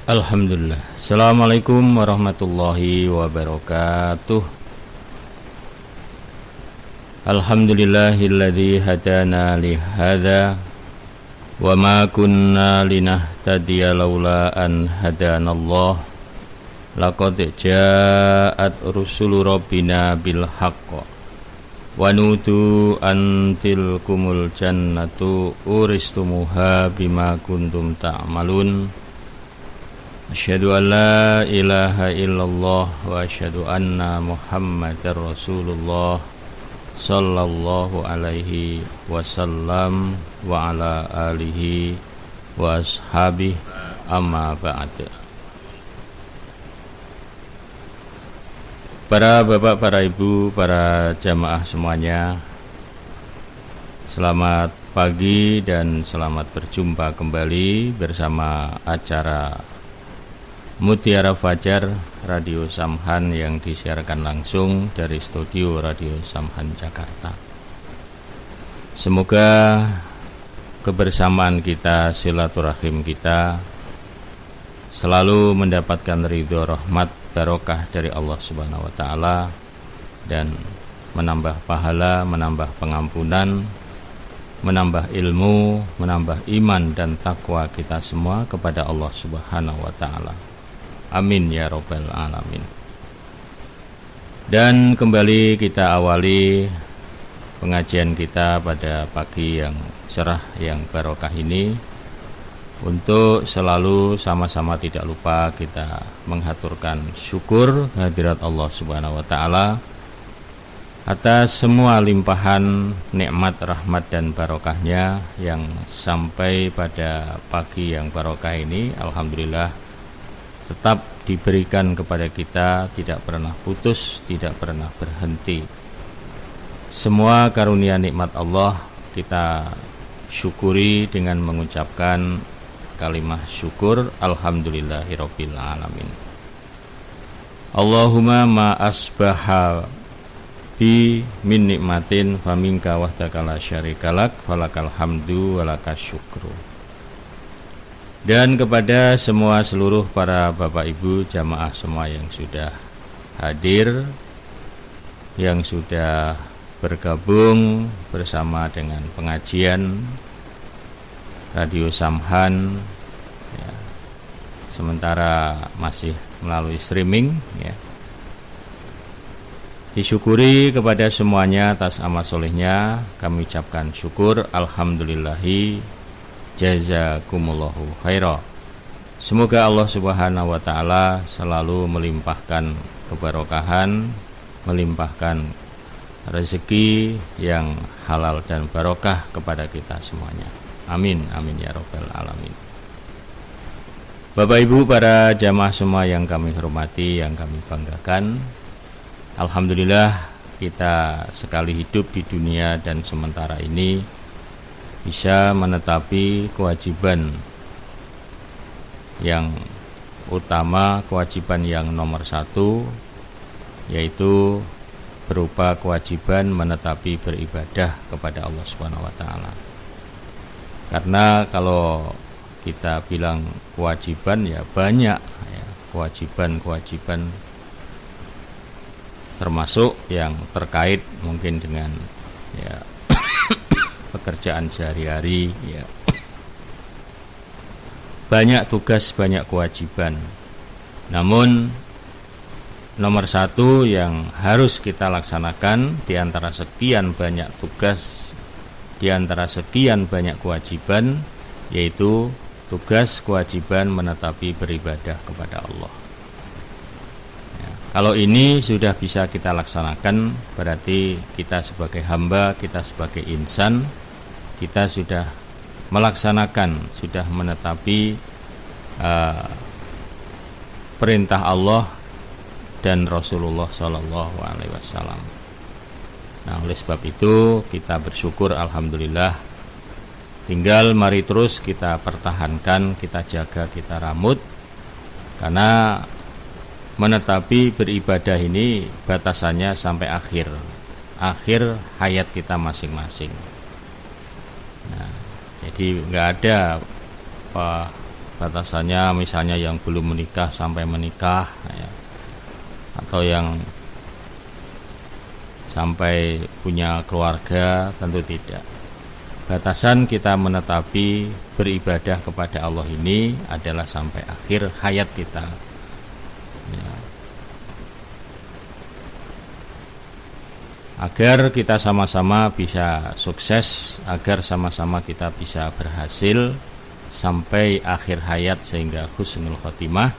Alhamdulillah. Assalamualaikum warahmatullahi wabarakatuh. Alhamdulillahilladzi hadana li hadza wa ma kunna linahtadiya laula an hadanallah. Laqad ja'at rusulu rabbina bil haqq wa nudu an tilkumul jannatu uristumuha bima kuntum ta'malun. Asyhadu an la ilaha illallah wa asyhadu anna Muhammadar Rasulullah sallallahu alaihi wasallam wa ala alihi wa ashabihi amma ba'd. Para bapak, para ibu, para jamaah semuanya, selamat pagi dan selamat berjumpa kembali bersama acara Mutiara Fajar Radio Samhan yang disiarkan langsung dari studio Radio Samhan Jakarta. Semoga kebersamaan kita, silaturahim kita selalu mendapatkan ridho, rahmat, barokah dari Allah Subhanahu wa taala dan menambah pahala, menambah pengampunan, menambah ilmu, menambah iman dan takwa kita semua kepada Allah Subhanahu wa taala. Amin ya rabbal alamin. Dan kembali kita awali pengajian kita pada pagi yang cerah, yang barokah ini, untuk selalu sama-sama tidak lupa kita menghaturkan syukur hadirat Allah Subhanahu wa taala atas semua limpahan nikmat, rahmat dan barokahnya yang sampai pada pagi yang barokah ini alhamdulillah tetap diberikan kepada kita, tidak pernah putus, tidak pernah berhenti. Semua karunia nikmat Allah kita syukuri dengan mengucapkan kalimat syukur alhamdulillahirabbil alamin. Allahumma ma asbaha bi min nikmatin faminka wahdaka la syarikalak falakal hamdu walakas syukru. Dan kepada semua seluruh para bapak ibu jamaah semua yang sudah hadir, yang sudah bergabung bersama dengan pengajian Radio Samhan ya, sementara masih melalui streaming ya. Disyukuri kepada semuanya atas amal solehnya, kami ucapkan syukur alhamdulillahi jazakumullahu khaira. Semoga Allah Subhanahu wa taala selalu melimpahkan keberkahan, melimpahkan rezeki yang halal dan barokah kepada kita semuanya. Amin amin ya rabbal alamin. Bapak Ibu para jamaah semua yang kami hormati, yang kami banggakan, alhamdulillah kita sekali hidup di dunia dan sementara ini bisa menetapi kewajiban yang utama, kewajiban yang nomor satu, yaitu berupa kewajiban menetapi beribadah kepada Allah Subhanahu wa taala. Karena kalau kita bilang kewajiban ya banyak ya, kewajiban termasuk yang terkait mungkin dengan ya pekerjaan sehari-hari ya. Banyak tugas, banyak kewajiban. Namun nomor satu yang harus kita laksanakan di antara sekian banyak tugas, di antara sekian banyak kewajiban, yaitu tugas kewajiban menetapi beribadah kepada Allah. Ya, kalau ini sudah bisa kita laksanakan, berarti kita sebagai hamba, kita sebagai insan, kita sudah melaksanakan, sudah menetapi perintah Allah dan Rasulullah Shallallahu Alaihi Wasallam. Nah, oleh sebab itu kita bersyukur alhamdulillah. Tinggal mari terus kita pertahankan, kita jaga, kita ramut, karena menetapi beribadah ini batasannya sampai akhir hayat kita masing-masing. Nah, jadi nggak ada batasannya misalnya yang belum menikah sampai menikah ya, atau yang sampai punya keluarga, tentu tidak. Batasan kita menetapi beribadah kepada Allah ini adalah sampai akhir hayat kita ya. Agar kita sama-sama bisa sukses, agar sama-sama kita bisa berhasil sampai akhir hayat sehingga husnul khotimah.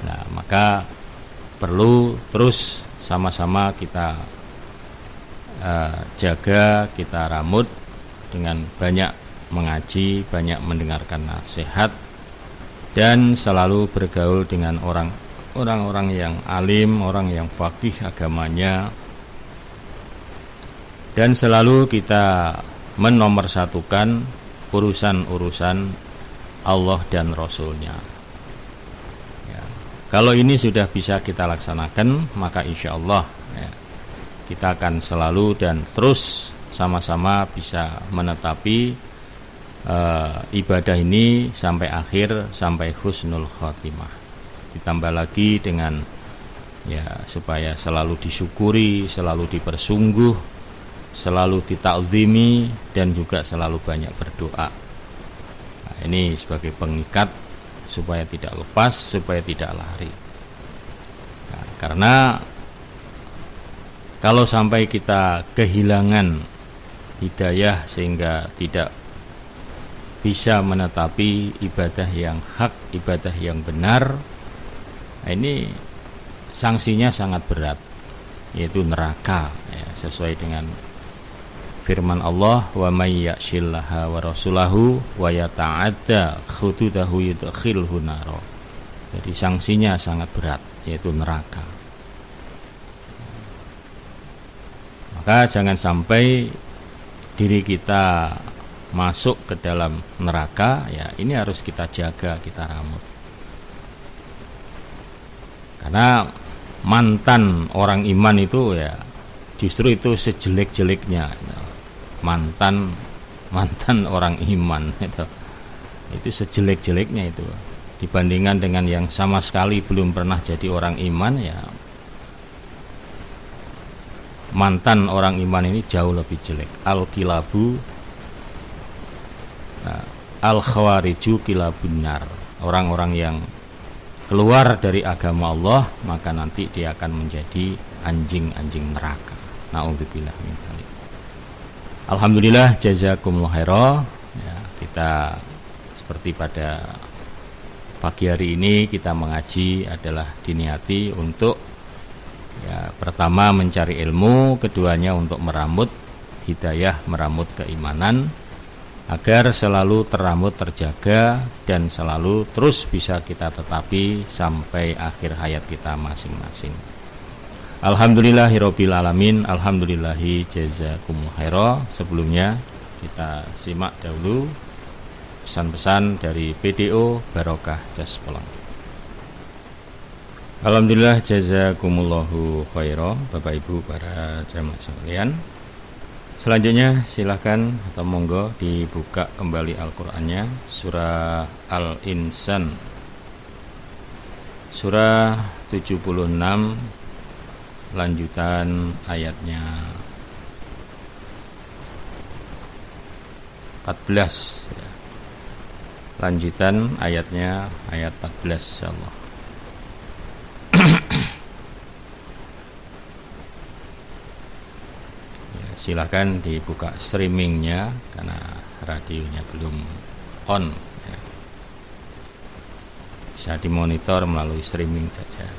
Nah, maka perlu terus sama-sama kita jaga, kita ramut dengan banyak mengaji, banyak mendengarkan nasihat, dan selalu bergaul dengan orang-orang yang alim, orang yang faqih agamanya, dan selalu kita menomorsatukan urusan-urusan Allah dan Rasulnya ya. Kalau ini sudah bisa kita laksanakan, maka insya Allah ya, kita akan selalu dan terus sama-sama bisa menetapi ibadah ini sampai akhir, sampai husnul khotimah. Ditambah lagi dengan ya supaya selalu disyukuri, selalu dipersungguh, selalu ditakzimi, dan juga selalu banyak berdoa. Nah, ini sebagai pengikat supaya tidak lepas, supaya tidak lari. Nah, karena kalau sampai kita kehilangan hidayah sehingga tidak bisa menetapi ibadah yang hak, ibadah yang benar, nah ini sanksinya sangat berat, yaitu neraka ya, sesuai dengan firman Allah, wa may ya'shillaha wa rasulahu wa yata'adda khududahu yudkhilhu naro. Jadi sanksinya sangat berat, yaitu neraka. Maka jangan sampai diri kita masuk ke dalam neraka ya, ini harus kita jaga, kita ramut. Karena mantan orang iman itu ya justru itu sejelek-jeleknya. Mantan orang iman itu sejelek-jeleknya itu, dibandingkan dengan yang sama sekali belum pernah jadi orang iman ya, mantan orang iman ini jauh lebih jelek. Al-kilabu al-khawariju kilabun nar, orang-orang yang keluar dari agama Allah maka nanti dia akan menjadi anjing-anjing neraka. Na'udzubillah min dzalik. Alhamdulillah, jazakumullah khairan ya, kita seperti pada pagi hari ini kita mengaji adalah diniati untuk ya, pertama mencari ilmu, keduanya untuk meramut hidayah, meramut keimanan agar selalu teramut, terjaga, dan selalu terus bisa kita tetapi sampai akhir hayat kita masing-masing. Alhamdulillahirabbil alamin, alhamdulillahi jazakumullah khairan. Sebelumnya kita simak dahulu pesan-pesan dari PDO Barokah Jas Pelong. Alhamdulillah, jazakumullahu khairan, Bapak Ibu para jamaah sekalian. Selanjutnya silakan atau monggo dibuka kembali Al-Qur'annya, surah Al-Insan, surah 76, lanjutan ayatnya 14 ya. Lanjutan ayatnya ayat 14 insyaallah. Ya, silakan dibuka streamingnya karena radionya belum on ya. Bisa dimonitor melalui streaming saja.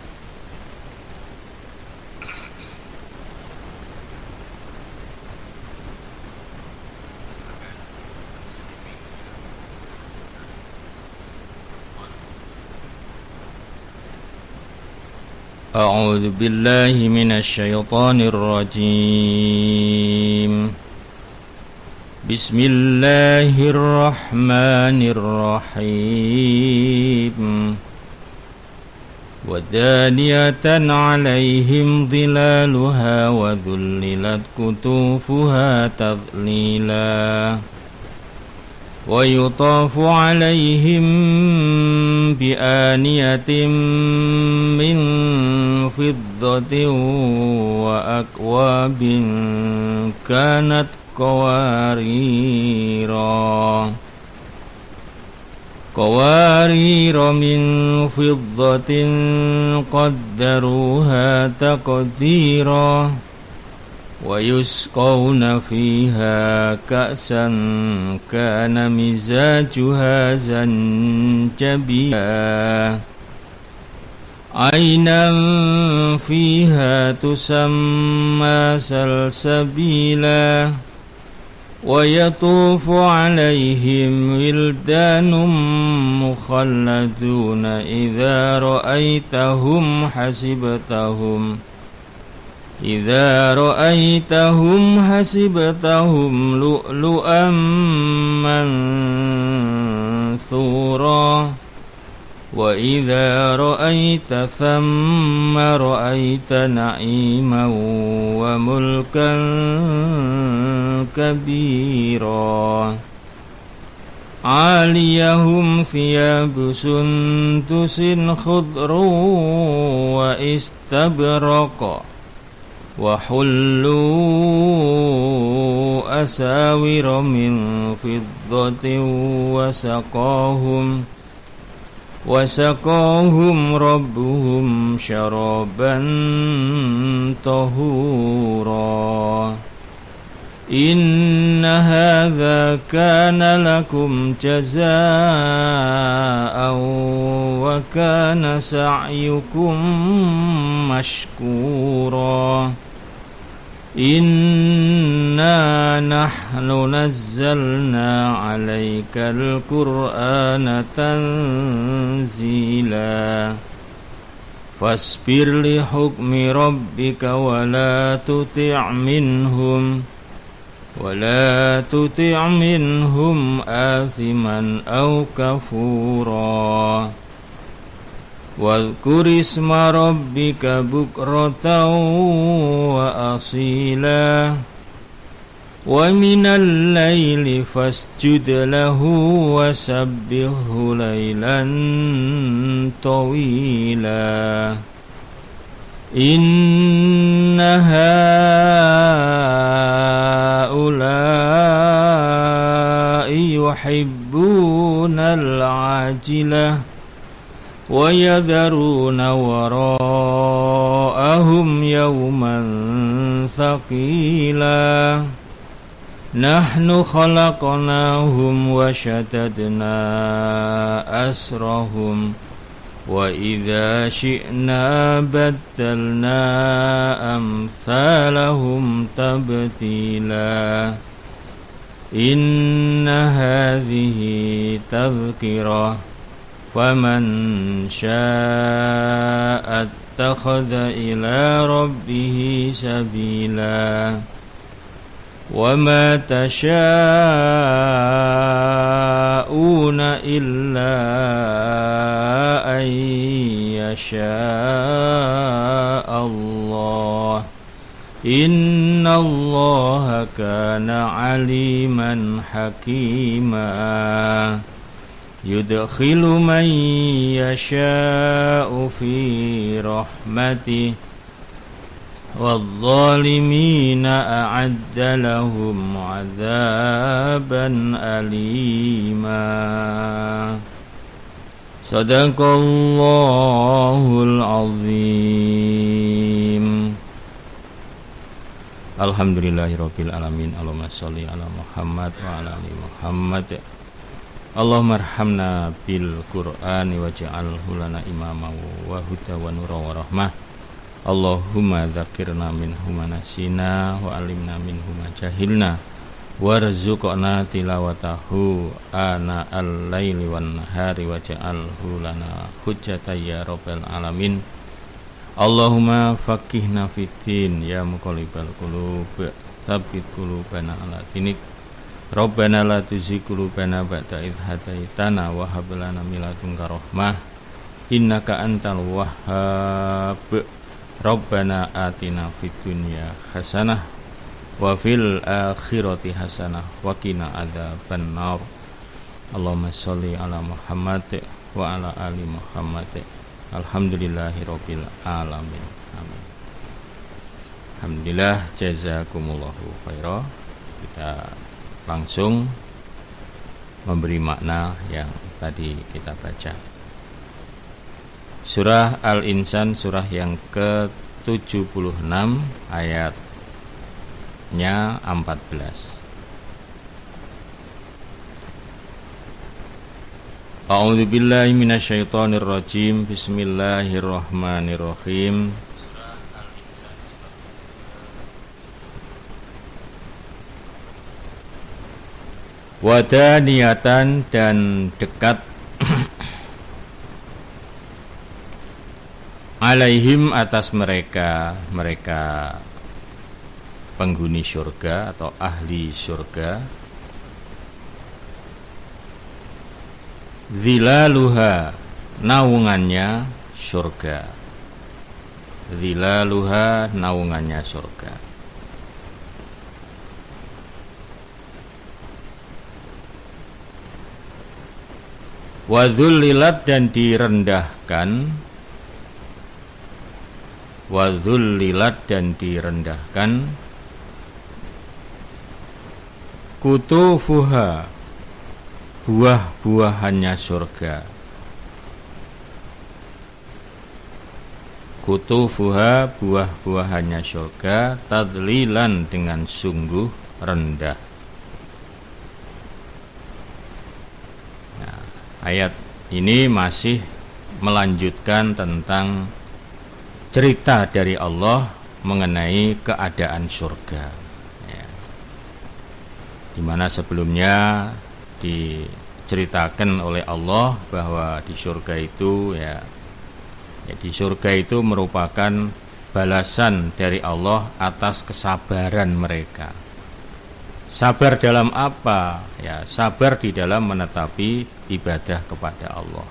A'udzu billahi minasy syaithanir rajim. Bismillahirrahmanirrahim. Wadaniyatan 'alaihim dhilaluha wa dhullilat kutufuha tadlila. ويطاف عليهم بآنية من فضة وأكواب كانت قوارير من فضة قدروها تقديرا ويسقون فيها كأسا كان مزاجها زنجبيلا عينا فيها تسمى سلسبيلا ويطوف عليهم ولدان مخلدون إذا رأيتهم حسبتهم لؤلؤا منثورا وإذا رأيت ثم رأيت نعيما وملكا كبيرا عاليهم ثياب سندس خضر واستبرق وحلوا أساور من فضة وسقاهم ربهم شرابا طهورا إن هذا كان لكم جزاء وكان سعيكم مشكورا إنا نحن نزلنا عليك القرآن تنزيلا فاصبر لحكم ربك ولا تطع منهم آثما أو كفورا واذكر اسم ربك بكرة وأصيلا ومن الليل فاسجد له وسبحه ليلا طويلا إن هؤلاء يحبون العاجلة ويذرون وراءهم يوما ثقيلا نحن خلقناهم وشددنا أسرهم وإذا شئنا بدلنا أمثالهم تبديلا إن هذه تذكرة فمن شاء اتخذ إلى ربه سبيلا وما تشاءون إلا أن يشاء الله إن الله كان عليما حكيما يدخل من يشاء في رحمته والظالمين أعد لهم عذابا أليما صدق الله العظيم Alhamdulillahirabbil alamin. Allahumma sholli ala Muhammad wa ala ali Muhammad. Allahumma arhamna bil Qur'ani waj'alhu lana imama wa huda wa nura wa rahmah. Allahumma dzakirna minhu ma nasina wa alimna minhu ma jahilna warzuqna tilawatahu ana al-laili wan nahari waj'alhu lana hujjatan ya rabbal alamin. Allahumma faqihna fiddin ya muqallibal qulub tsabbit qulubana ala dinik. Rabbana la tuzigh qulubana ba'da idh hadaitana wa hab lana min ladunka rahmah innaka antal wahhab. Rabbana atina fid dunya hasanah wa fil akhirati hasanah wa qina adzabannar. Allahumma sholli ala Muhammad wa ala ali Muhammad. Alhamdulillahirabbil alamin. Amin. Alhamdulillah, jazakumullahu khairan. Kita langsung memberi makna yang tadi kita baca. Surah Al-Insan, surah yang ke-76, ayatnya 14. A'udzu billahi minasyaitonir rajim. Bismillahirrahmanirrahim. Wadaniyatan, dan dekat alaihim, atas mereka penghuni surga atau ahli surga, zilaluha, naungannya surga, zilaluha, naungannya surga. Wadhullilat, dan direndahkan, wadhullilat, dan direndahkan, kutufuha, buah-buahannya surga, kutufuha, buah-buahannya surga, tadlilan, dengan sungguh rendah. Ayat ini masih melanjutkan tentang cerita dari Allah mengenai keadaan surga, ya. Dimana sebelumnya diceritakan oleh Allah bahwa di surga itu di surga itu merupakan balasan dari Allah atas kesabaran mereka. Sabar dalam apa? Ya, sabar di dalam menetapi ibadah kepada Allah.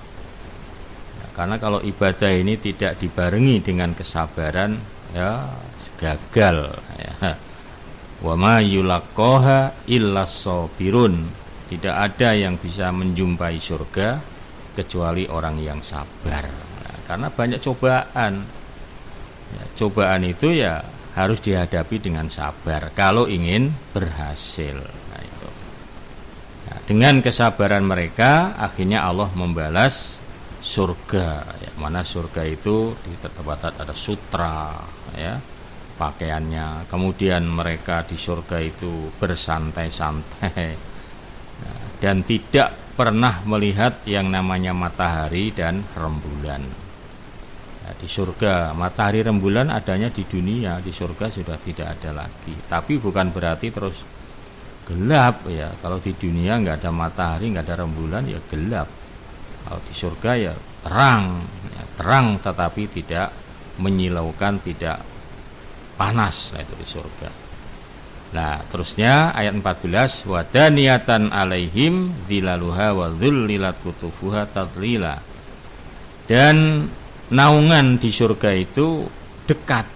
Ya, karena kalau ibadah ini tidak dibarengi dengan kesabaran, ya gagal. Ya. Wa ma yulaqqaha illas sabirun. Tidak ada yang bisa menjumpai surga kecuali orang yang sabar. Ya, karena banyak cobaan. Ya, cobaan itu ya harus dihadapi dengan sabar kalau ingin berhasil. Nah, itu. Nah, dengan kesabaran mereka akhirnya Allah membalas surga. Ya, mana surga itu di tempat ada sutra, ya, pakaiannya. Kemudian mereka di surga itu bersantai-santai, nah, dan tidak pernah melihat yang namanya matahari dan rembulan. Di surga matahari rembulan adanya di dunia, di surga sudah tidak ada lagi. Tapi bukan berarti terus gelap, ya. Kalau di dunia nggak ada matahari, nggak ada rembulan, ya gelap. Kalau di surga ya terang, ya, terang tetapi tidak menyilaukan, tidak panas. Nah, itu di surga. Nah, terusnya ayat 14, wadaniyatan alaihim zilaluha wa dzullilat kutufuha tadlila. Dan naungan di surga itu dekat.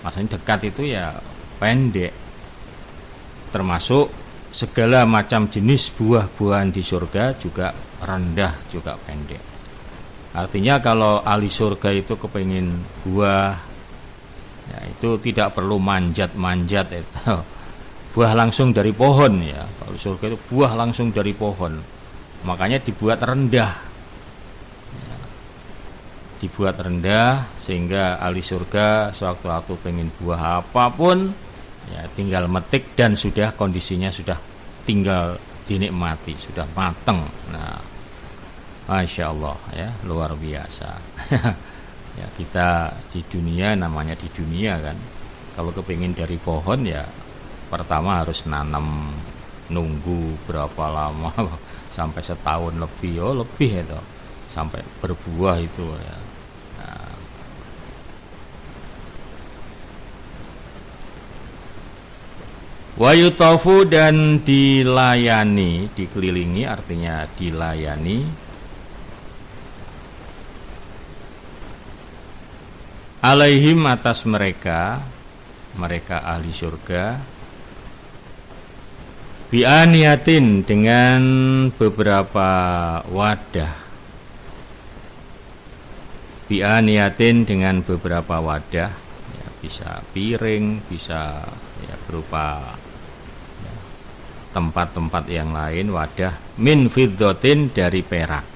Maksudnya dekat itu ya pendek. Termasuk segala macam jenis buah-buahan di surga juga rendah, juga pendek. Artinya kalau ahli surga itu kepingin buah, ya itu tidak perlu manjat-manjat itu. Buah langsung dari pohon, ya. Kalau surga itu buah langsung dari pohon. Makanya dibuat rendah. Dibuat rendah sehingga ahli surga sewaktu-waktu pengen buah apapun, ya tinggal metik dan sudah kondisinya sudah tinggal dinikmati, sudah mateng. Nah, Masya Allah, ya, luar biasa. Ya, kita di dunia, namanya di dunia kan, kalau kepingin dari pohon ya pertama harus nanam, nunggu berapa lama sampai setahun lebih, lebih itu sampai berbuah itu, ya. Nah, wa yutafu, dan dilayani, dikelilingi artinya dilayani, alaihim, atas mereka ahli surga, Bi'aniyatin dengan beberapa wadah. Bi'aniyatin dengan beberapa wadah, ya, bisa piring, bisa ya, berupa ya, tempat-tempat yang lain, wadah min fiddatin dari perak.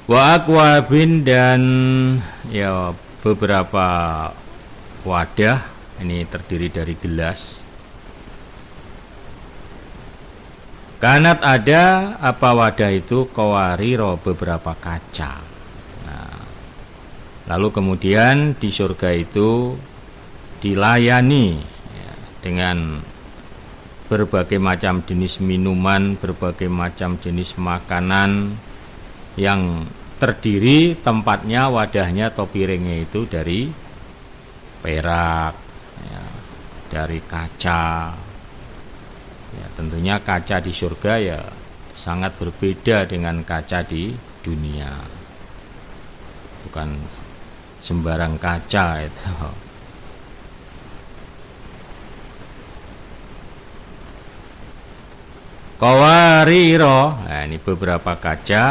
Wa akwabin dan ya beberapa wadah, ini terdiri dari gelas. Kanat ada apa wadah itu qawariro beberapa kaca. Nah, lalu kemudian di surga itu dilayani ya, dengan berbagai macam jenis minuman, berbagai macam jenis makanan yang terdiri tempatnya, wadahnya atau piringnya itu dari perak ya, dari kaca ya, tentunya kaca di surga ya sangat berbeda dengan kaca di dunia, bukan sembarang kaca itu. Qawariro, nah ini beberapa kaca.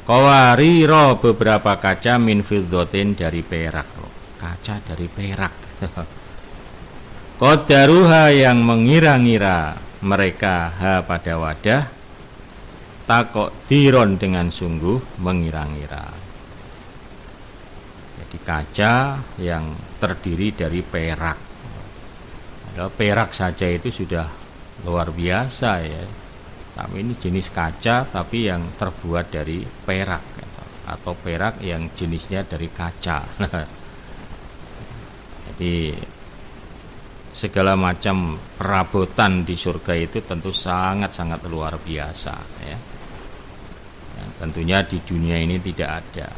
Qawariro beberapa kaca min fiddatin dari perak, kaca dari perak. Qadaruha yang mengira-ngira mereka ha pada wadah, taqdiron dengan sungguh mengira-ngira. Jadi kaca yang terdiri dari perak. Ada perak saja itu sudah luar biasa ya. Tapi ini jenis kaca tapi yang terbuat dari perak atau perak yang jenisnya dari kaca. Jadi segala macam perabotan di surga itu tentu sangat-sangat luar biasa ya. Ya, tentunya di dunia ini tidak ada.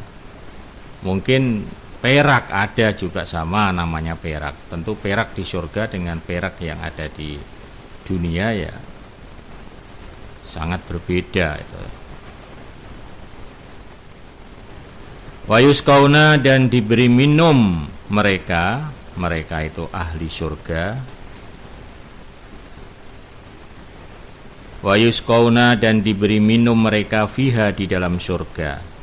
Mungkin perak ada juga sama namanya perak. Tentu perak di surga dengan perak yang ada di dunia ya sangat berbeda itu. Wa yusqauna dan diberi minum mereka itu ahli surga. Wa yusqauna dan diberi minum mereka fiha di dalam surga.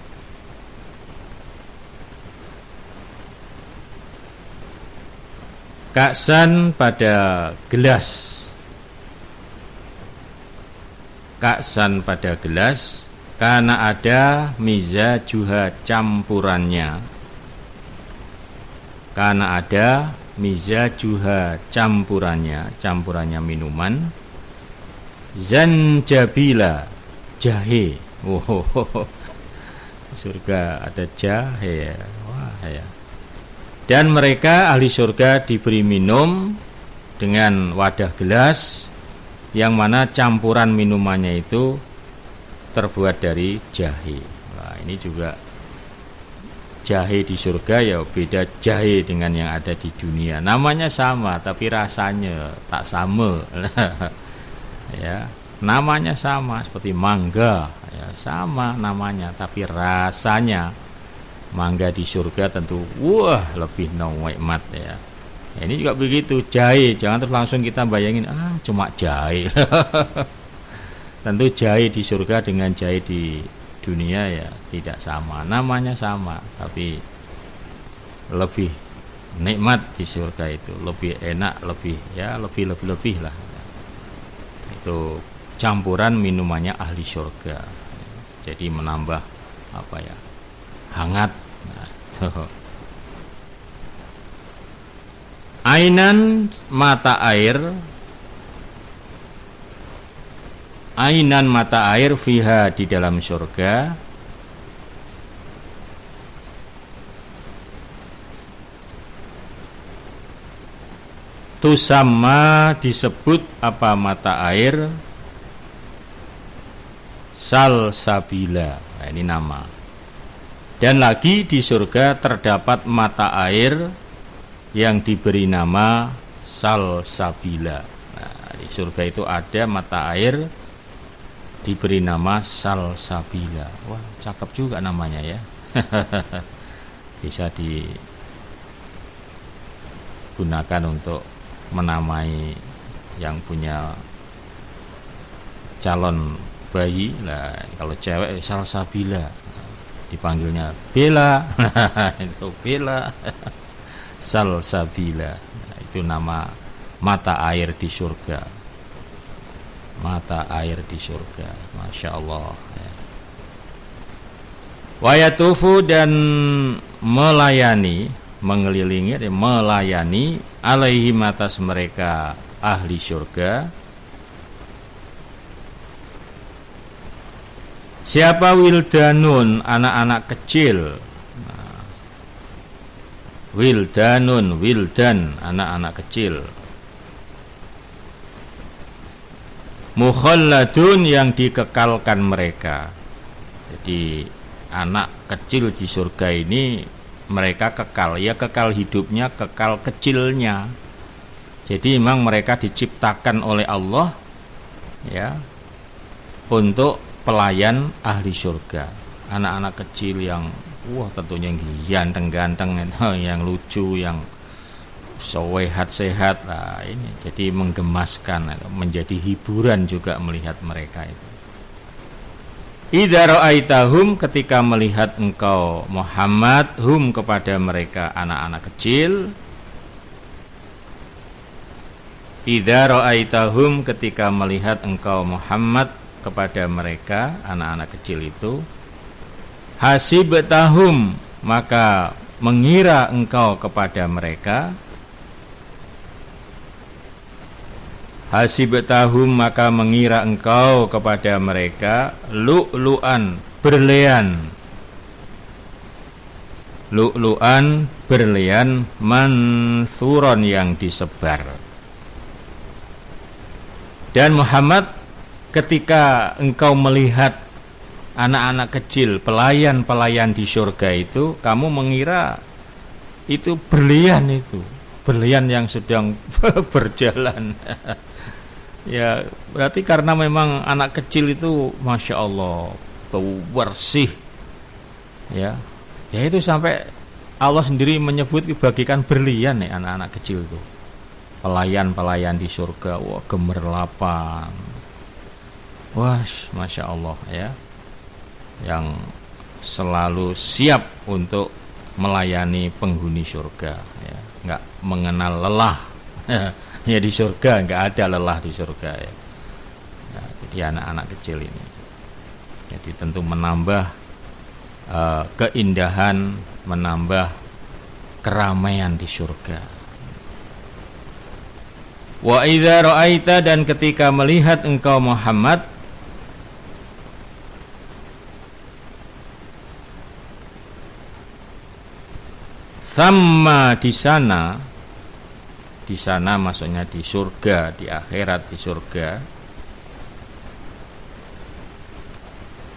Ka'san pada gelas. Ka'san pada gelas, karena ada mizajuha campurannya. Karena ada mizajuha campurannya minuman. Zanjabila, jahe. Wow, surga ada jahe ya. Wah ya. Dan mereka ahli surga diberi minum dengan wadah gelas yang mana campuran minumannya itu terbuat dari jahe. Nah, ini juga jahe di surga ya beda jahe dengan yang ada di dunia. Namanya sama tapi rasanya tak sama. Ya, namanya sama seperti mangga, ya, sama namanya tapi rasanya mangga di surga tentu wah lebih nikmat ya. Ya, ini juga begitu, jahe, jangan terus langsung kita bayangin cuma jahe. Tentu jahe di surga dengan jahe di dunia ya tidak sama, namanya sama tapi lebih nikmat di surga itu, lebih enak, lebih lah. Itu campuran minumannya ahli surga. Jadi menambah hangat. Nah, tuh. Ainan mata air fiha di dalam surga. Tusamma disebut apa mata air? Salsabila. Nah, ini nama. Dan lagi di surga terdapat mata air yang diberi nama salsabila. Nah, di surga itu ada mata air diberi nama Salsabila. Wah, cakep juga namanya ya. Bisa digunakan untuk menamai yang punya calon bayi lah. Kalau cewek Salsabila, dipanggilnya Bella. Itu Bella. Salsabila. Nah, itu nama mata air di surga. Mata air di surga. Masya Allah ya. Wayatufu dan melayani, mengelilingi, melayani alaihim atas mereka ahli surga. Siapa? Wildanun, anak-anak kecil. Nah, wildanun, wildan, anak-anak kecil. Mukhalladun, yang dikekalkan mereka. Jadi anak kecil di surga ini mereka kekal, ya kekal hidupnya, kekal kecilnya. Jadi memang mereka diciptakan oleh Allah ya untuk pelayan ahli surga. Anak-anak kecil yang tentunya ganteng-ganteng, yang lucu, yang sehat-sehat lah ini. Jadi menggemaskan, menjadi hiburan juga melihat mereka itu. Idza ra'aitahum, ketika melihat engkau Muhammad, hum, kepada mereka anak-anak kecil. Idza ra'aitahum, ketika melihat engkau Muhammad kepada mereka anak-anak kecil itu. Hasibtahum, maka mengira engkau kepada mereka. Hasibtahum, maka mengira engkau kepada mereka lu'lu'an, berlian. Lu'lu'an, berlian, mansuron, yang disebar. Dan Muhammad, ketika engkau melihat anak-anak kecil, pelayan-pelayan di surga itu, kamu mengira itu berlian, yang sedang berjalan. Ya, berarti karena memang anak kecil itu Masya Allah bersih ya itu sampai Allah sendiri menyebut bagikan berlian ya anak-anak kecil itu, pelayan-pelayan di surga. Wah, gemerlapan, wah Masya Allah ya, yang selalu siap untuk melayani penghuni surga ya, nggak mengenal lelah. Ya, di surga nggak ada lelah di surga ya. Nah, jadi anak-anak kecil ini jadi tentu menambah keindahan, menambah keramaian di surga. Wa idza ra'aita, dan ketika melihat engkau Muhammad, sama di sana maksudnya di surga, di akhirat, di surga.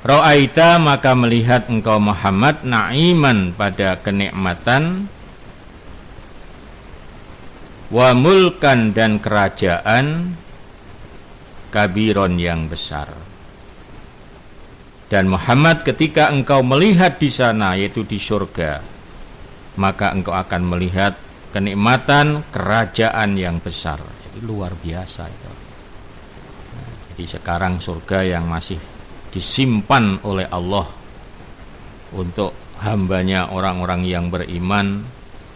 Ra'aita, maka melihat engkau Muhammad na'iman, pada kenikmatan, wa mulkan, dan kerajaan, kabiron, yang besar. Dan Muhammad, ketika engkau melihat di sana, yaitu di surga, maka engkau akan melihat kenikmatan kerajaan yang besar. Jadi luar biasa itu. Nah, jadi sekarang surga yang masih disimpan oleh Allah untuk hambanya orang-orang yang beriman,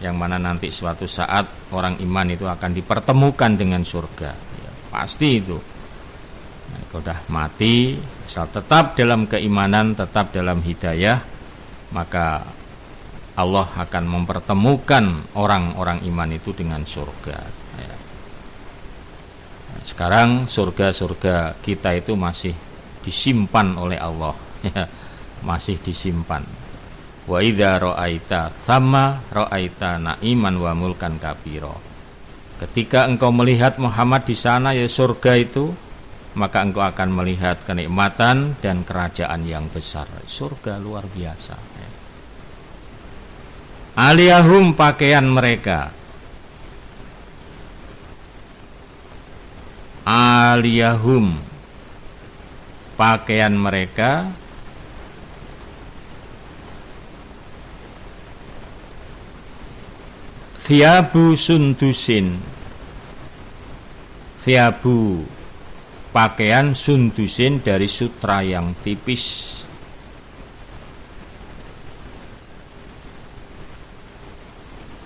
yang mana nanti suatu saat orang iman itu akan dipertemukan dengan surga ya, pasti itu. Nah, kalau sudah mati, asal tetap dalam keimanan, tetap dalam hidayah, maka Allah akan mempertemukan orang-orang iman itu dengan surga ya. Nah, sekarang surga-surga kita itu masih disimpan oleh Allah ya, masih disimpan. Wa idza ra'aita thamma ra'aita na'iman wa mulkan kabira. Ketika engkau melihat Muhammad di sana, ya surga itu, maka engkau akan melihat kenikmatan dan kerajaan yang besar. Surga luar biasa ya. Aliyahum, pakaian mereka. Aliyahum, pakaian mereka thiyabu sundusin, thiyabu pakaian sundusin dari sutra yang tipis,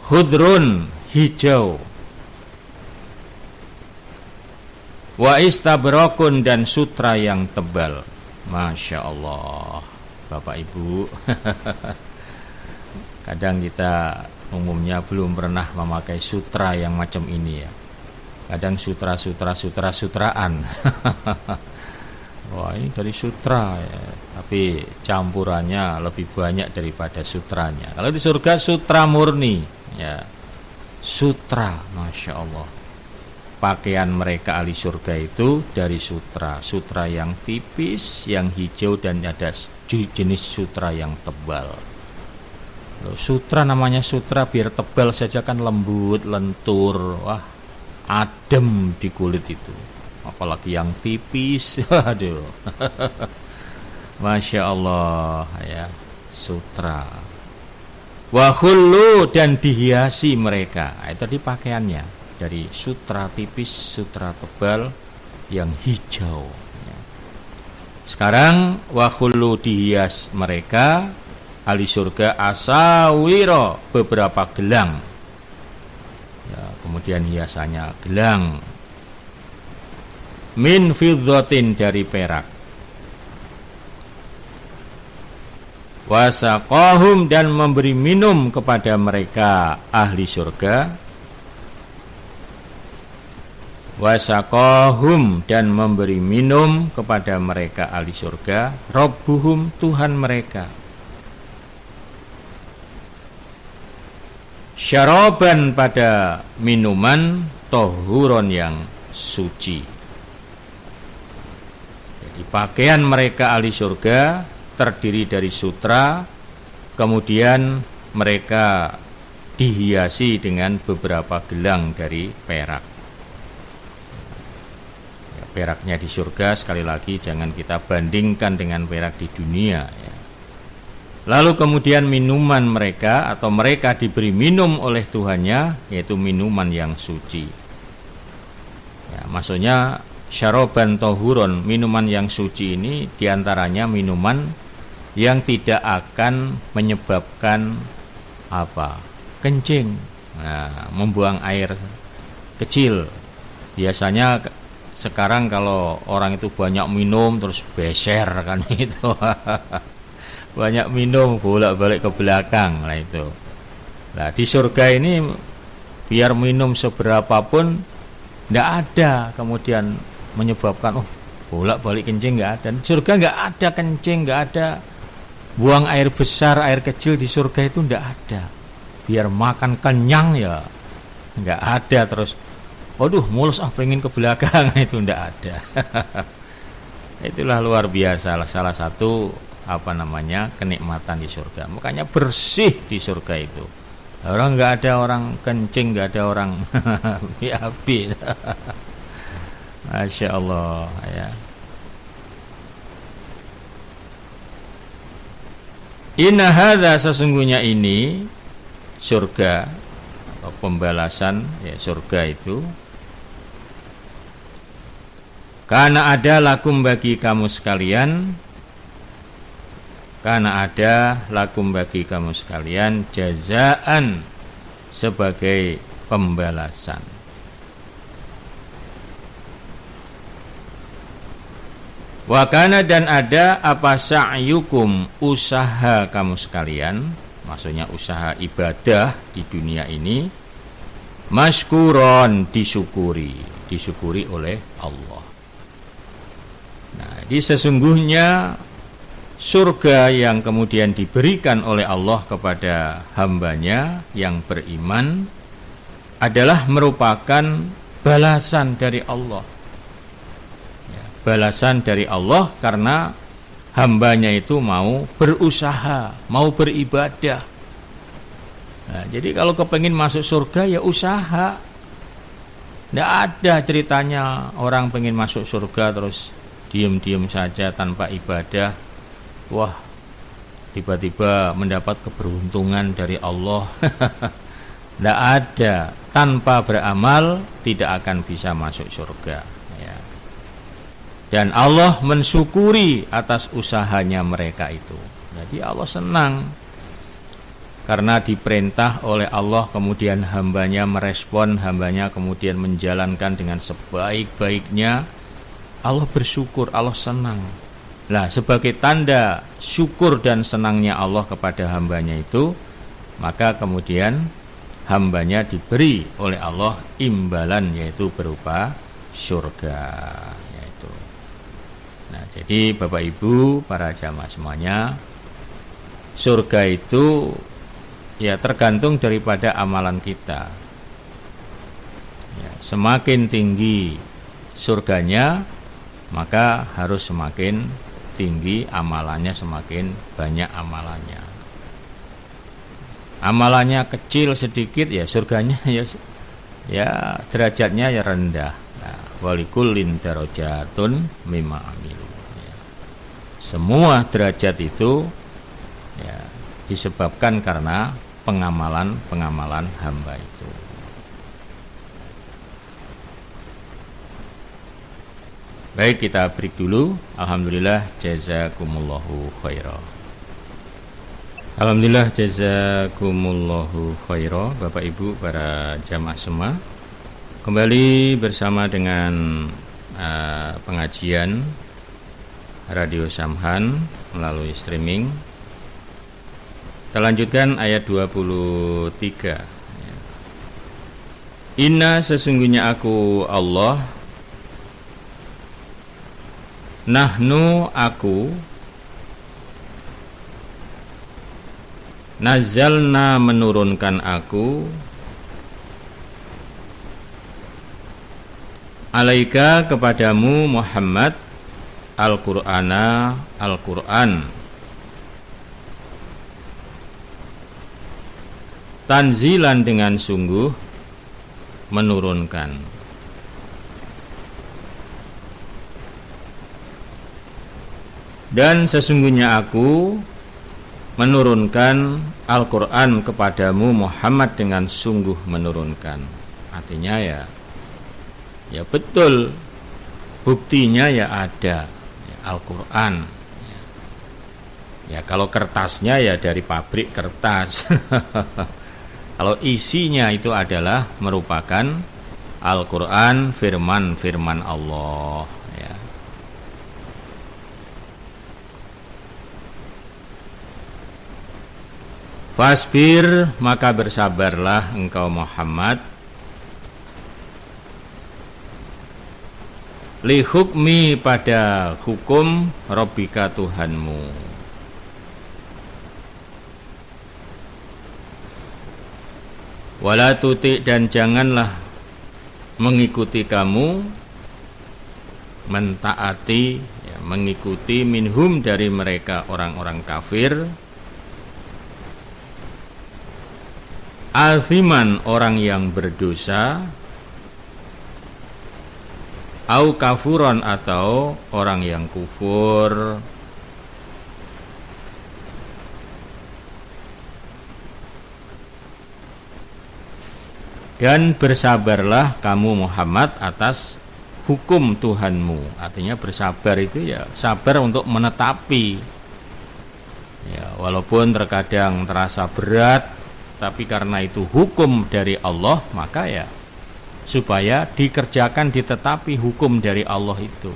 khudrun hijau, wa istabrakun dan sutra yang tebal. Masya Allah, Bapak Ibu. Kadang kita umumnya belum pernah memakai sutra yang macam ini ya. Kadang sutraan. Wah, ini dari sutra ya. Tapi campurannya lebih banyak daripada sutranya. Kalau di surga sutra murni ya. Sutra, Masya Allah. Pakaian mereka ahli surga itu dari sutra yang tipis, yang hijau, dan ada jenis sutra yang tebal. Loh, sutra namanya sutra biar tebal saja kan lembut, lentur, wah adem di kulit itu. Apalagi yang tipis, aduh. Masya Allah ya, sutra. Wa khullu dan dihiasi mereka. Itu tadi pakaiannya dari sutra tipis, sutra tebal yang hijau. Sekarang wa khullu dihias mereka ahli surga asawiro beberapa gelang. Ya, kemudian hiasannya gelang min fiddatin dari perak. Wasaqahum dan memberi minum kepada mereka ahli surga. Wasaqahum dan memberi minum kepada mereka ahli surga Rabbuhum Tuhan mereka. Syaraban pada minuman tohuron yang suci. Jadi pakaian mereka ahli surga terdiri dari sutra, kemudian mereka dihiasi dengan beberapa gelang dari perak. Ya, peraknya di surga sekali lagi jangan kita bandingkan dengan perak di dunia ya. Lalu kemudian minuman mereka atau mereka diberi minum oleh Tuhannya yaitu minuman yang suci. Ya, maksudnya syaraban tohuron, minuman yang suci ini diantaranya minuman yang tidak akan menyebabkan kencing, membuang air kecil. Biasanya sekarang kalau orang itu banyak minum terus beser kan itu. Banyak minum bolak-balik ke belakang lah itu. Nah, di surga ini biar minum seberapapun tidak ada kemudian menyebabkan bolak-balik kencing, nggak ada. Di surga nggak ada kencing, nggak ada buang air besar, air kecil di surga itu nggak ada. Biar makan kenyang ya nggak ada terus. Waduh, mulus pengen ke belakang itu nggak ada. Itulah luar biasa lah, salah satu kenikmatan di surga. Makanya bersih di surga itu. Orang nggak ada orang kencing, nggak ada orang biabi. Masya Allah ya. Inna hadza sesungguhnya ini surga atau pembalasan ya surga itu karena ada lakum bagi kamu sekalian, karena ada lakum bagi kamu sekalian jazaan sebagai pembalasan. Wakana dan ada apa sa'yukum usaha kamu sekalian, maksudnya usaha ibadah di dunia ini, maskuron disyukuri oleh Allah. Nah, di sesungguhnya surga yang kemudian diberikan oleh Allah kepada hambanya yang beriman adalah merupakan balasan dari Allah. Balasan dari Allah karena hambanya itu mau berusaha, mau beribadah. Nah, jadi kalau kepengin masuk surga ya usaha. Tidak ada ceritanya orang pengen masuk surga terus diam-diam saja tanpa ibadah, wah, tiba-tiba mendapat keberuntungan dari Allah. Tidak ada. Tanpa beramal tidak akan bisa masuk surga, ya. Dan Allah mensyukuri atas usahanya mereka itu. Jadi Allah senang karena diperintah oleh Allah, kemudian hambanya merespon, hambanya kemudian menjalankan dengan sebaik-baiknya. Allah bersyukur, Allah senang. Nah, sebagai tanda syukur dan senangnya Allah kepada hambanya itu, maka kemudian hambanya diberi oleh Allah imbalan, yaitu berupa surga, yaitu. Nah, jadi Bapak Ibu, para jamaah semuanya, surga itu ya tergantung daripada amalan kita. Ya, semakin tinggi surganya, maka harus semakin tinggi amalannya, semakin banyak amalannya. Amalannya kecil sedikit, ya surganya ya derajatnya ya rendah. Nah, walikullin darajatun mimma amilu. Ya. Semua derajat itu ya disebabkan karena pengamalan hamba itu. Baik, kita break dulu. Alhamdulillah, jazakumullahu khairan. Alhamdulillah, jazakumullahu khairan. Bapak Ibu, para jamaah semua, kembali bersama dengan pengajian Radio Samhan melalui streaming. Kita lanjutkan ayat 23. Inna, sesungguhnya aku Allah, nahnu, aku, nazalna, menurunkan aku, alaika, kepadamu Muhammad, Al-Qur'ana, Al-Qur'an, tanzilan, dengan sungguh menurunkan. Dan sesungguhnya aku menurunkan Al-Quran kepadamu Muhammad dengan sungguh menurunkan. Artinya ya betul, buktinya ya ada, ya, Al-Quran. Ya kalau kertasnya ya dari pabrik kertas. Kalau isinya itu adalah merupakan Al-Quran, firman Allah. Fasbir, maka bersabarlah engkau Muhammad, li hukmi, pada hukum Rabbika, Tuhanmu. Wala tuti, dan janganlah mengikuti kamu, mentaati, ya, mengikuti, minhum, dari mereka orang-orang kafir, aziman, orang yang berdosa, au kafuron, atau orang yang kufur, dan bersabarlah kamu Muhammad atas hukum Tuhanmu. Artinya bersabar itu ya sabar untuk menetapi, ya, walaupun terkadang terasa berat, tapi karena itu hukum dari Allah, maka ya supaya dikerjakan, ditetapi hukum dari Allah itu.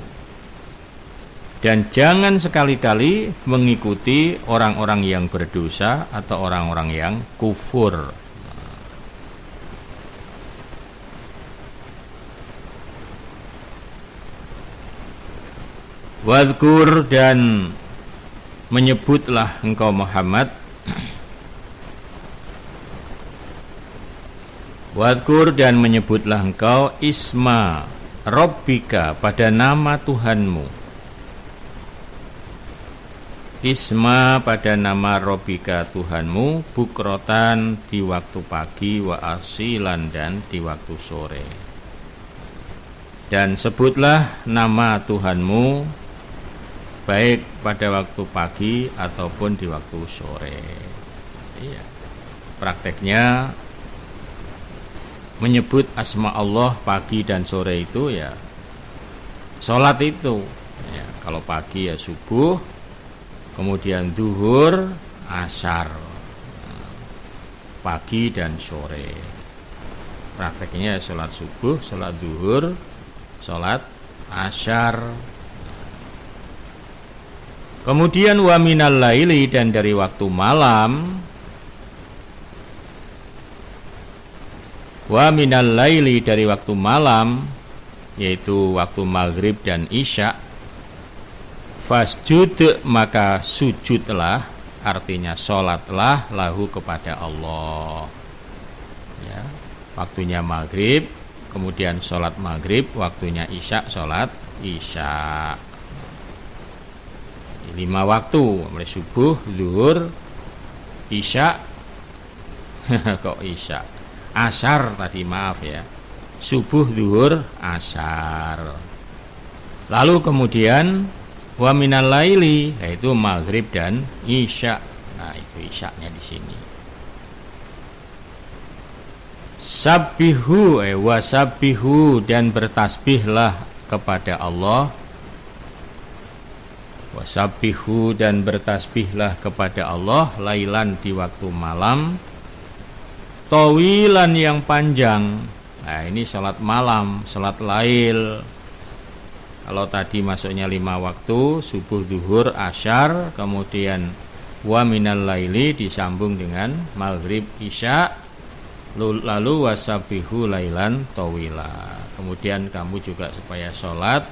Dan jangan sekali-kali mengikuti orang-orang yang berdosa atau orang-orang yang kufur. Wadhkur, dan menyebutlah engkau Muhammad, wadhkur, dan menyebutlah engkau isma Rabbika, pada nama Tuhanmu. Isma, pada nama Rabbika, Tuhanmu, bukrotan, di waktu pagi, wa asilan, dan di waktu sore. Dan sebutlah nama Tuhanmu baik pada waktu pagi ataupun di waktu sore. Iya. Prakteknya menyebut asma Allah pagi dan sore itu ya sholat itu ya, kalau pagi ya subuh, kemudian zuhur, asar, pagi dan sore. Prakteknya sholat subuh, sholat zuhur, sholat asar. Kemudian wa minal laili, dan dari waktu malam. Wa minal laili, dari waktu malam, yaitu waktu maghrib dan isya. Fasjud, maka sujudlah, artinya sholatlah lahu kepada Allah. Ya, waktunya maghrib, kemudian sholat maghrib, waktunya isya, sholat isya. 5 waktu, mulai subuh, zuhur, isya, kok isya, asar tadi, maaf ya, subuh, zuhur, asar. Lalu kemudian wa minal laili, yaitu maghrib dan isya. Nah, itu isyanya di sini. Sabbihu wasabbihu, dan bertasbihlah kepada Allah. Wasabbihu, dan bertasbihlah kepada Allah, lailan, di waktu malam, tawilan, yang panjang. Nah, ini salat malam, salat lail. Kalau tadi masuknya 5 waktu, subuh, zuhur, asyar, kemudian wa minal laili disambung dengan maghrib, isya, lalu wasabbihu lailan tawila. Kemudian kamu juga supaya sholat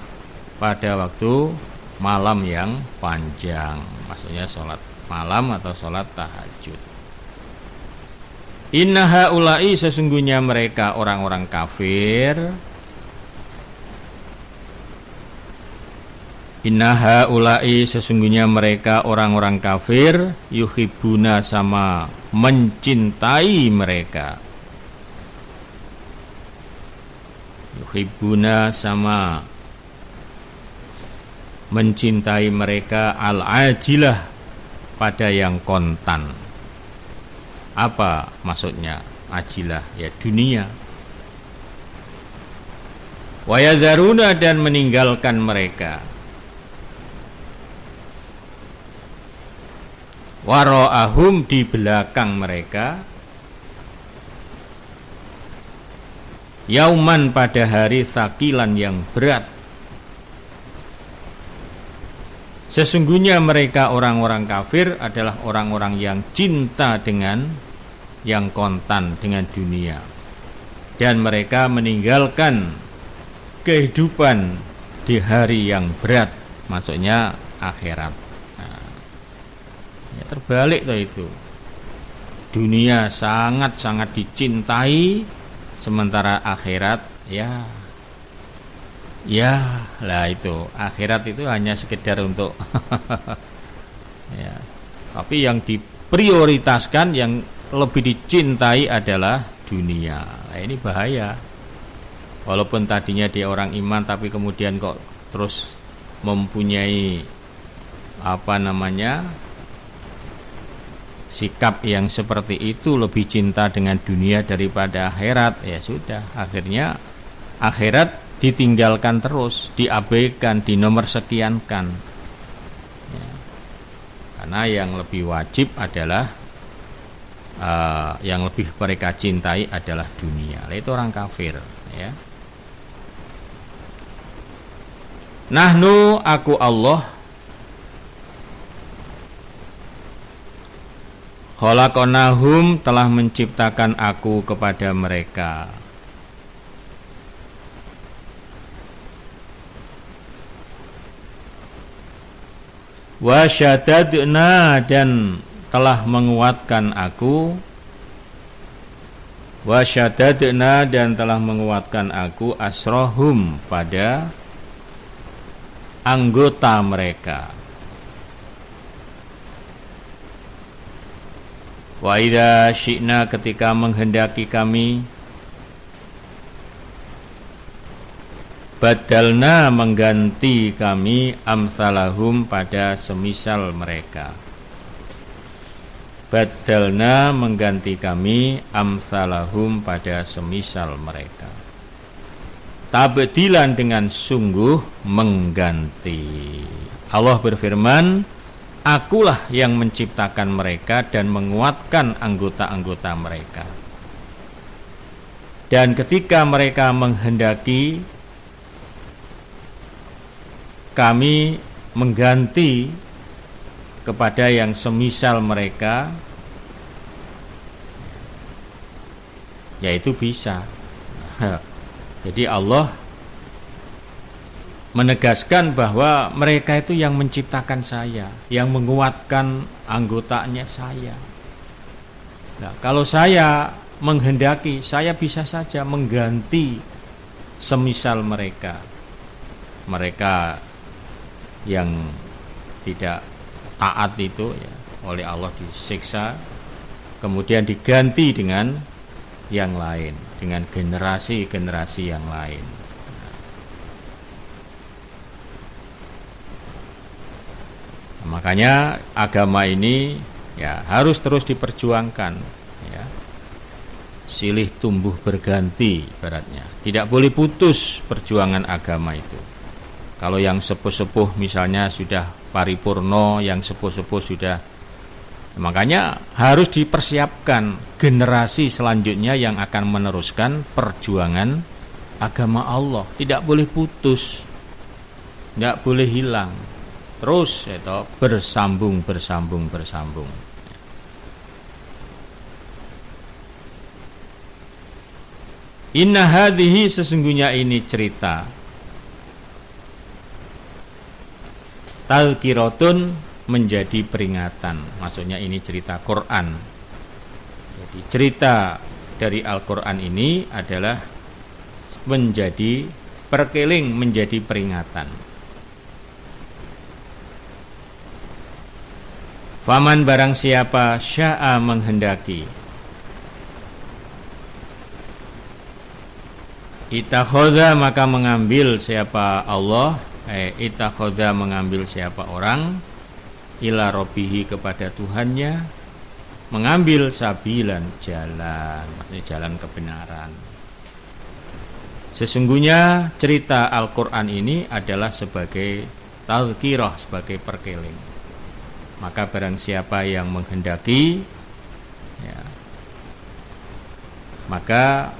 pada waktu malam yang panjang, maksudnya sholat malam atau sholat tahajud. Inna haula'i, sesungguhnya mereka orang-orang kafir. Inna haula'i, sesungguhnya mereka orang-orang kafir, yuhibbuna, sama mencintai mereka. Yuhibbuna, sama mencintai mereka, al-ajilah, pada yang kontan. Apa maksudnya ajilah? Ya, dunia. Wa yadharuna, dan meninggalkan mereka, wara'ahum, di belakang mereka, yauman, pada hari, tsaqilan, yang berat. Sesungguhnya mereka orang-orang kafir adalah orang-orang yang cinta dengan yang kontan, dengan dunia, dan mereka meninggalkan kehidupan di hari yang berat, maksudnya akhirat. Nah, ya terbalik tuh itu. Dunia sangat-sangat dicintai, sementara akhirat ya lah, itu akhirat itu hanya sekedar untuk ya, tapi yang diprioritaskan, yang lebih dicintai adalah dunia. Nah, ini bahaya. Walaupun tadinya dia orang iman, tapi kemudian kok terus mempunyai sikap yang seperti itu, lebih cinta dengan dunia daripada akhirat. Ya sudah, akhirnya akhirat ditinggalkan terus, diabaikan, dinomorssekiankan ya. Karena yang lebih wajib adalah yang lebih mereka cintai adalah dunia. Itu orang kafir ya. Nahnu, aku Allah, khalaqnahum, telah menciptakan aku kepada mereka. Wa syadadna, dan telah menguatkan aku. Wa syadadna, dan telah menguatkan aku, asrohum, pada anggota mereka. Wa idza syi'na, ketika menghendaki kami, Badalna mengganti kami amsalahum pada semisal mereka. Badalna mengganti kami amsalahum pada semisal mereka. Tabdilan dengan sungguh mengganti. Allah berfirman, akulah yang menciptakan mereka dan menguatkan anggota-anggota mereka. Dan ketika mereka menghendaki, kami mengganti kepada yang semisal mereka, yaitu bisa. Jadi Allah menegaskan bahwa mereka itu yang menciptakan saya, yang menguatkan anggotanya saya. Nah, kalau saya menghendaki, saya bisa saja mengganti semisal mereka. Mereka yang tidak taat itu ya, oleh Allah disiksa, kemudian diganti dengan yang lain, dengan generasi-generasi yang lain. Nah, makanya agama ini ya harus terus diperjuangkan ya. Silih tumbuh berganti ibaratnya. Tidak boleh putus perjuangan agama itu. Kalau yang sepuh-sepuh misalnya sudah paripurno, yang sepuh-sepuh sudah, makanya harus dipersiapkan generasi selanjutnya yang akan meneruskan perjuangan agama Allah. Tidak boleh putus, tidak boleh hilang, terus itu bersambung. Inna hadhihi, sesungguhnya ini cerita, tazkiratun, menjadi peringatan. Maksudnya ini cerita Quran. Jadi cerita dari Al-Quran ini adalah menjadi perkeling, menjadi peringatan. Faman barang siapa sya'a menghendaki, ittakhadha maka mengambil siapa Allah, ittakhadha mengambil siapa orang, ila rabbihi kepada Tuhannya, mengambil sabilan jalan, maksudnya jalan kebenaran. Sesungguhnya cerita Al-Quran ini adalah sebagai tazkirah, sebagai perkeling. Maka barang siapa yang menghendaki ya, maka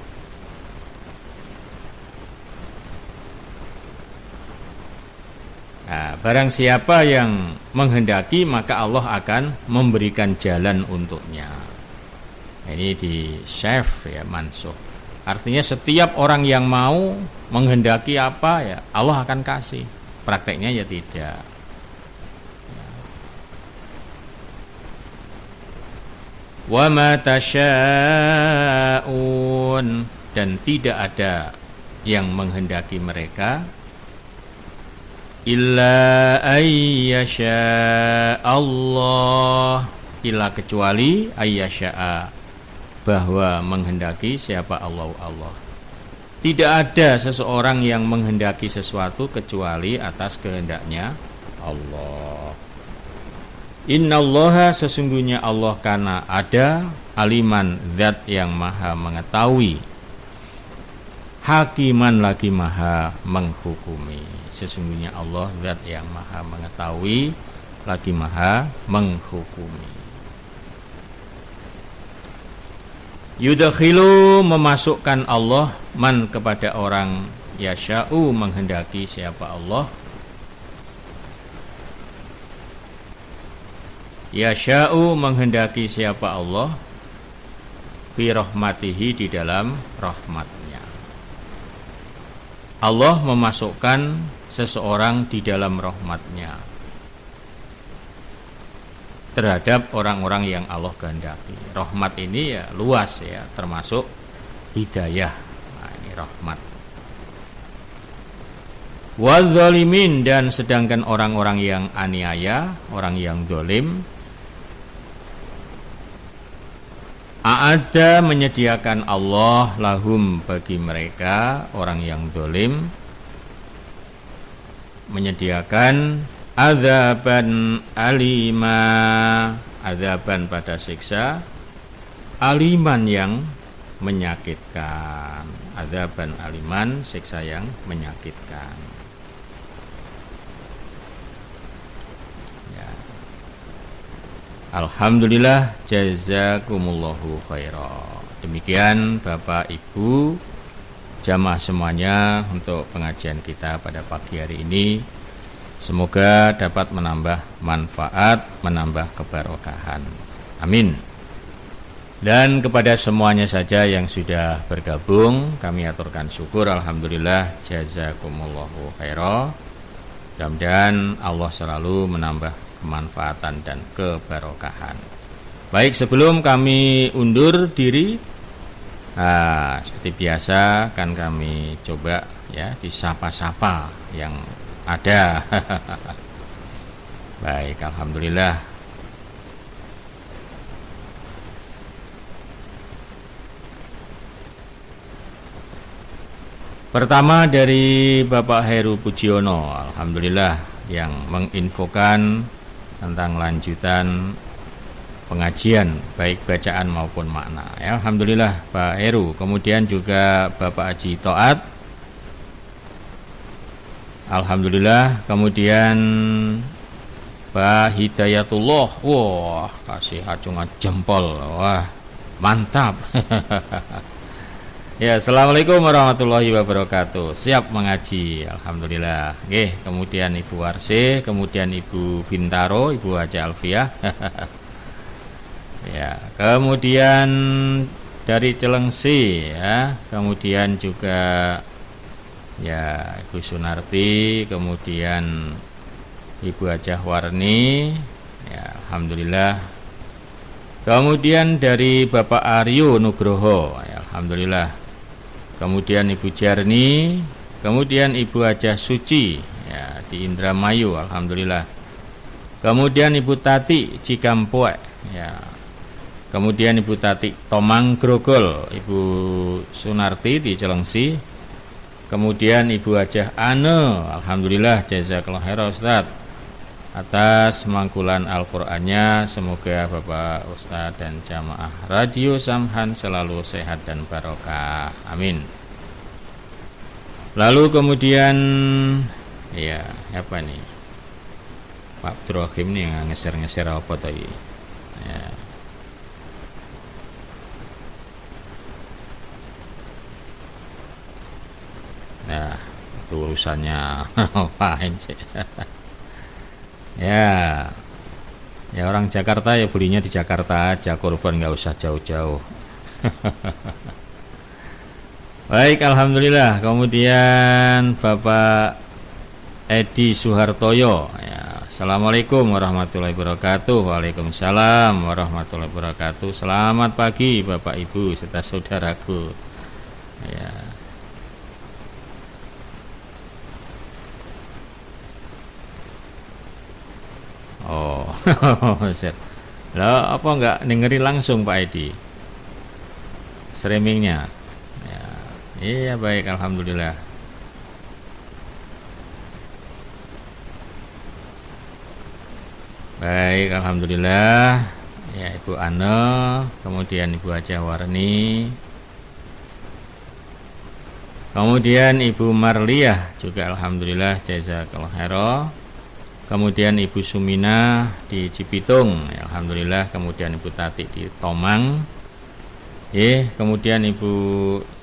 barang siapa yang menghendaki, maka Allah akan memberikan jalan untuknya. Ini di syaf ya, mansukh. Artinya setiap orang yang mau menghendaki apa ya, Allah akan kasih. Prakteknya ya tidak. Wa ma tasya'un, dan tidak ada yang menghendaki mereka illa ayyasha Allah, illa kecuali ayyasha, bahwa menghendaki siapa Allah. Tidak ada seseorang yang menghendaki sesuatu kecuali atas kehendaknya Allah. Innallaha, sesungguhnya Allah kana ada, aliman, zat yang maha mengetahui, hakiman lagi maha menghukumi. Sesungguhnya Allah zat yang maha mengetahui lagi maha menghukumi. Yudakhilu, memasukkan Allah, man kepada orang, yasha'u menghendaki siapa Allah, yasha'u menghendaki siapa Allah, fi rahmatihi, di dalam rahmatnya. Allah memasukkan seseorang di dalam rahmatnya terhadap orang-orang yang Allah kehendaki. Rahmat ini ya luas ya, termasuk hidayah. Nah, ini rahmat. Wadzalimin, dan sedangkan orang-orang yang aniaya, orang yang zalim, a'adda menyediakan Allah lahum bagi mereka orang yang zalim, menyediakan adzaban alima, adzaban pada siksa, aliman yang menyakitkan. Adzaban aliman, siksa yang menyakitkan. Ya. Alhamdulillah, jazakumullahu khairan. Demikian Bapak Ibu jamaah semuanya untuk pengajian kita pada pagi hari ini. Semoga dapat menambah manfaat, menambah keberkahan. Amin. Dan kepada semuanya saja yang sudah bergabung, kami aturkan syukur. Alhamdulillah, jazakumullahu khairan. Mudah-mudahan Allah selalu menambah kemanfaatan dan keberkahan. Baik, sebelum kami undur diri, seperti biasa kan kami coba ya disapa-sapa yang ada. Baik, alhamdulillah. Pertama dari Bapak Heru Pujiono, alhamdulillah, yang menginfokan tentang lanjutan pengajian baik bacaan maupun makna. Ya, alhamdulillah Pak Heru. Kemudian juga Bapak Haji Toat, alhamdulillah. Kemudian Pak Hidayatullah, wah kasih acungan jempol, wah mantap. Ya, assalamualaikum warahmatullahi wabarakatuh. Siap mengaji, alhamdulillah. Oke, kemudian Ibu Warsi, kemudian Ibu Bintaro, Ibu Haja Alfiah. Ya, kemudian dari Celengsi, ya, kemudian juga ya Ibu Sunarti, kemudian Ibu Hajah Warni, ya, alhamdulillah. Kemudian dari Bapak Aryo Nugroho, ya, alhamdulillah. Kemudian Ibu Jarni, kemudian Ibu Hajah Suci, ya, di Indramayu, alhamdulillah. Kemudian Ibu Tati Cikampoe, ya. Kemudian Ibu Tati Tomang Grogol, Ibu Sunarti di Celengsi. Kemudian Ibu Hajah Ane, alhamdulillah, jazakallahu khairan Ustaz atas mangkulan Al-Qur'annya. Semoga Bapak Ustaz dan jamaah Radio Samhan selalu sehat dan barokah. Amin. Lalu kemudian ya, apa nih? Pak Abdurrahim nih ngeser-ngeser apa tadi? Ya. Nah, itu urusannya ngapain sih? Ya, ya orang Jakarta ya belinya di Jakarta aja, kurban nggak usah jauh-jauh. Baik, alhamdulillah. Kemudian Bapak Edi Suhartoyo, ya, assalamualaikum warahmatullahi wabarakatuh. Waalaikumsalam warahmatullahi wabarakatuh. Selamat pagi Bapak Ibu serta saudaraku. Ya. Oh, lah apa enggak dengerin langsung Pak Edi streamingnya? Ya, iya baik, alhamdulillah. Baik, alhamdulillah. Ya, Ibu Ane, kemudian Ibu Hajah Warni, kemudian Ibu Marliah juga alhamdulillah, jazakallahu khairan. Kemudian Ibu Sumina di Cipitung, ya, alhamdulillah. Kemudian Ibu Tati di Tomang, kemudian Ibu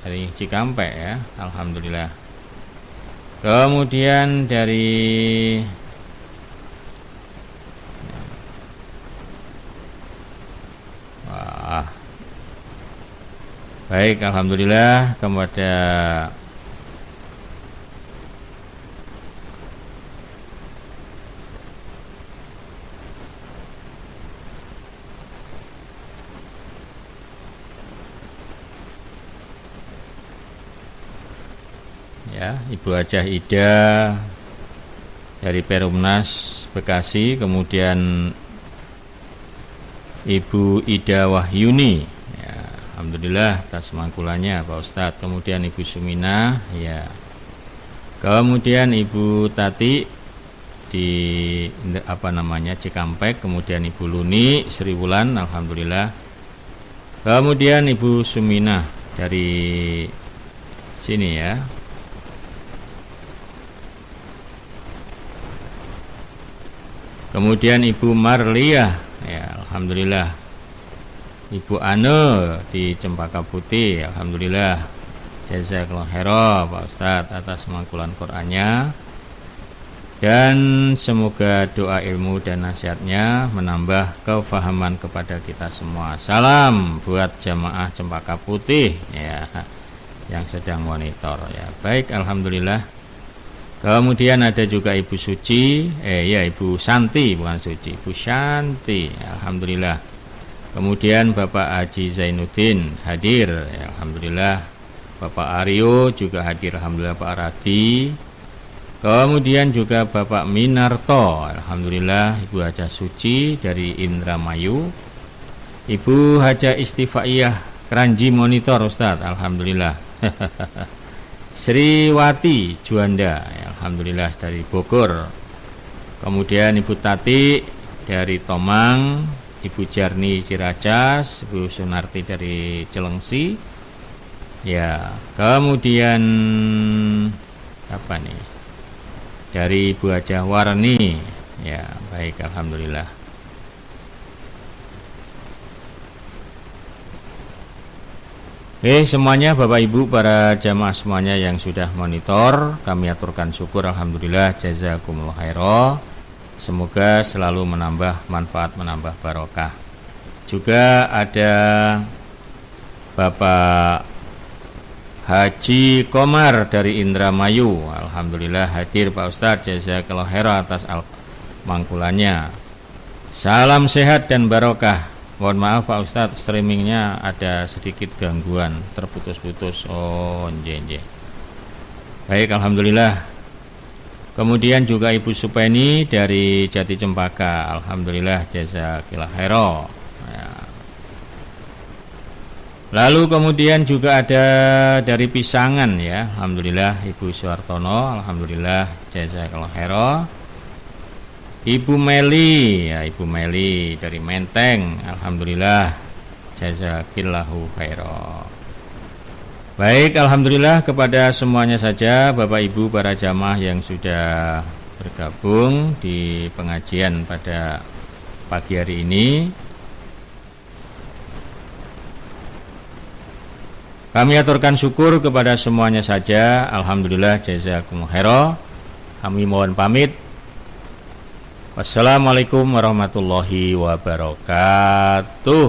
dari Cikampek, ya, alhamdulillah. Kemudian dari baik, alhamdulillah. Kepada ya, Ibu Hajah Ida dari Perumnas Bekasi, kemudian Ibu Ida Wahyuni, ya, alhamdulillah atas mangkulannya Pak Ustadz. Kemudian Ibu Sumina, ya, kemudian Ibu Tati di Cikampek, kemudian Ibu Luni Sri Wulan, alhamdulillah. Kemudian Ibu Suminah dari sini ya. Kemudian Ibu Marliah, ya alhamdulillah. Ibu Ane di Cempaka Putih, alhamdulillah. Jazakallahu khairan Pak Ustadz atas mangkulan Qur'annya. Dan semoga doa ilmu dan nasihatnya menambah kefahaman kepada kita semua. Salam buat jamaah Cempaka Putih ya, yang sedang monitor ya. Baik, alhamdulillah. Kemudian ada juga Ibu Suci, Ibu Santi, bukan Suci, Ibu Shanti, alhamdulillah. Kemudian Bapak Haji Zainuddin hadir, ya, alhamdulillah. Bapak Aryo juga hadir, alhamdulillah. Pak Radi. Kemudian juga Bapak Minarto, alhamdulillah. Ibu Haja Suci dari Indramayu. Ibu Haja Istifaiyah Kranji Monitor, Ustadz, alhamdulillah. Sriwati Juanda, ya, alhamdulillah dari Bogor. Kemudian Ibu Tati dari Tomang, Ibu Jarni Ciracas, Ibu Sunarti dari Cilengsi. Ya, kemudian apa nih? Dari Ibu Hajah Warni. Ya, baik, alhamdulillah. Semuanya Bapak Ibu para jamaah semuanya yang sudah monitor, kami aturkan syukur, alhamdulillah, jazakumullah khairan. Semoga selalu menambah manfaat, menambah barokah. Juga ada Bapak Haji Komar dari Indramayu, alhamdulillah hadir Pak Ustadz, jazakallahu khairan atas mangkulannya. Salam sehat dan barokah. Mohon maaf Pak Ustadz, streamingnya ada sedikit gangguan, terputus-putus. Oh, nje. Baik, alhamdulillah. Kemudian juga Ibu Supeni dari Jati Cempaka, alhamdulillah, jazakillah khairan. Ya. Lalu kemudian juga ada dari Pisangan ya, alhamdulillah Ibu Suartono, alhamdulillah, jazakillah khairan. Ibu Meli, ya Ibu Meli dari Menteng, alhamdulillah, jazakillahu khairan. Baik, alhamdulillah kepada semuanya saja Bapak Ibu para jamaah yang sudah bergabung di pengajian pada pagi hari ini. Kami aturkan syukur kepada semuanya saja, alhamdulillah, jazakumullah khairan. Kami mohon pamit. Wassalamualaikum warahmatullahi wabarakatuh.